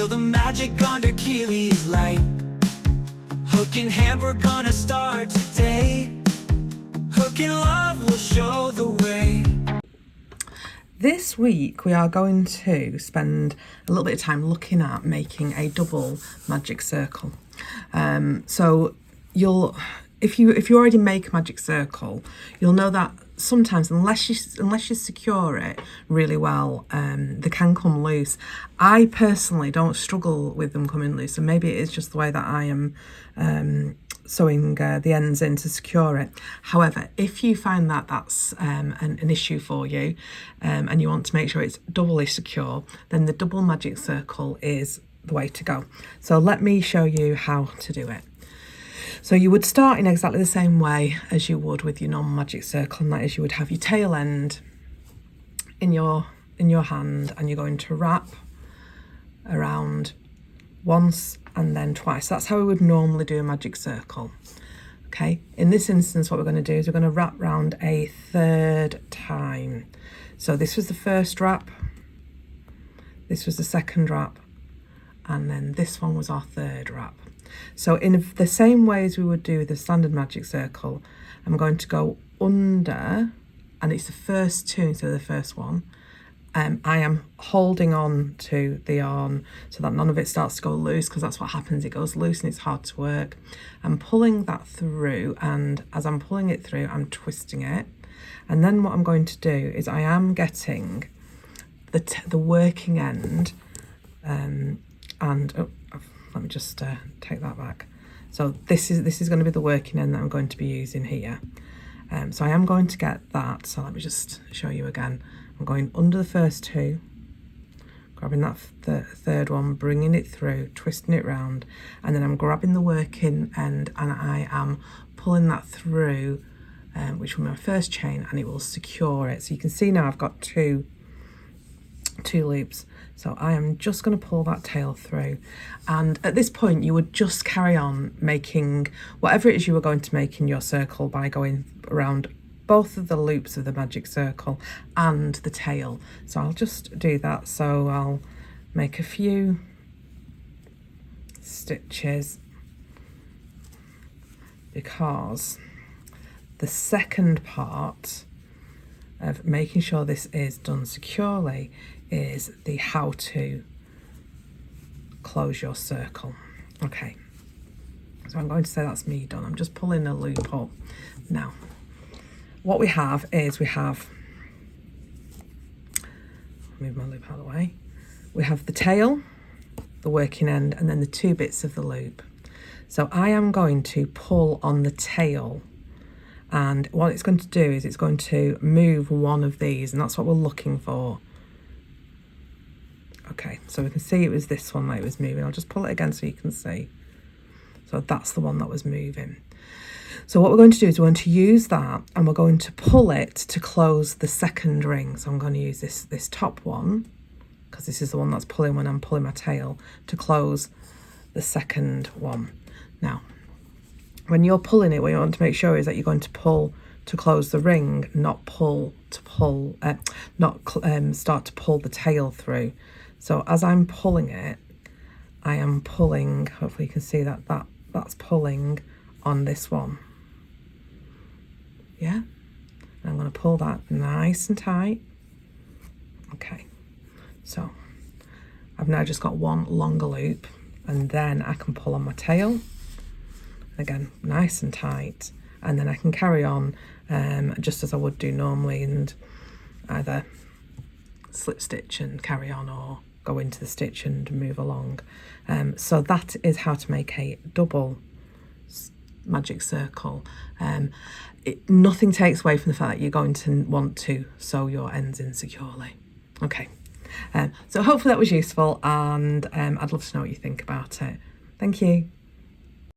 Feel the magic under Keely's light. Hook in hand, we're gonna start today. Hook in love will show the way. This week we are going to spend a little bit of time looking at making a double magic circle. So if you already make a magic circle, you'll know that sometimes unless you secure it really well, they can come loose. I personally don't struggle with them coming loose, and maybe it is just the way that I am sewing the ends in to secure it. However, if you find that that's an issue for you, and you want to make sure it's doubly secure, then the double magic circle is the way to go. So let me show you how to do it. So you would start in exactly the same way as you would with your normal magic circle, and that is you would have your tail end in your hand, and you're going to wrap around once and then twice. That's how we would normally do a magic circle. Okay, in this instance what we're going to do is we're going to wrap round a third time. So this was the first wrap, this was the second wrap, and then this one was our third wrap. So in the same way as we would do the standard magic circle, I'm going to go under, and it's the first two instead of the first one. I am holding on to the yarn so that none of it starts to go loose, because that's what happens, it goes loose and it's hard to work. I'm pulling that through, and as I'm pulling it through I'm twisting it, and then what I'm going to do is I am getting the working end, let me just take that back. So this is going to be the working end that I'm going to be using here. So I am going to get that. So let me just show you again. I'm going under the first two, grabbing that third one, bringing it through, twisting it round, and then I'm grabbing the working end and I am pulling that through, which will be my first chain, and it will secure it. So you can see now I've got two loops. So I am just going to pull that tail through, and at this point you would just carry on making whatever it is you were going to make in your circle by going around both of the loops of the magic circle and the tail. So I'll just do that. So I'll make a few stitches, because the second part of making sure this is done securely is the how to close your circle. Okay, so I'm going to say that's me done. I'm just pulling a loop up. Now what we have is move my loop out of the way, we have the tail, the working end, and then the two bits of the loop. So I am going to pull on the tail, and what it's going to do is it's going to move one of these, and that's what we're looking for. Okay, so we can see it was this one that it was moving. I'll just pull it again so you can see. So that's the one that was moving. So what we're going to do is we're going to use that, and we're going to pull it to close the second ring. So I'm going to use this top one, because this is the one that's pulling when I'm pulling my tail, to close the second one. Now, when you're pulling it, what you want to make sure is that you're going to pull to close the ring, not start to pull the tail through. So as I'm pulling it, I am pulling, hopefully you can see that's pulling on this one. Yeah, and I'm going to pull that nice and tight. Okay, so I've now just got one longer loop, and then I can pull on my tail, again nice and tight, and then I can carry on just as I would do normally, and either slip stitch and carry on, or go into the stitch and move along. So that is how to make a double magic circle. Nothing takes away from the fact that you're going to want to sew your ends in securely. Okay, so hopefully that was useful, and I'd love to know what you think about it. Thank you.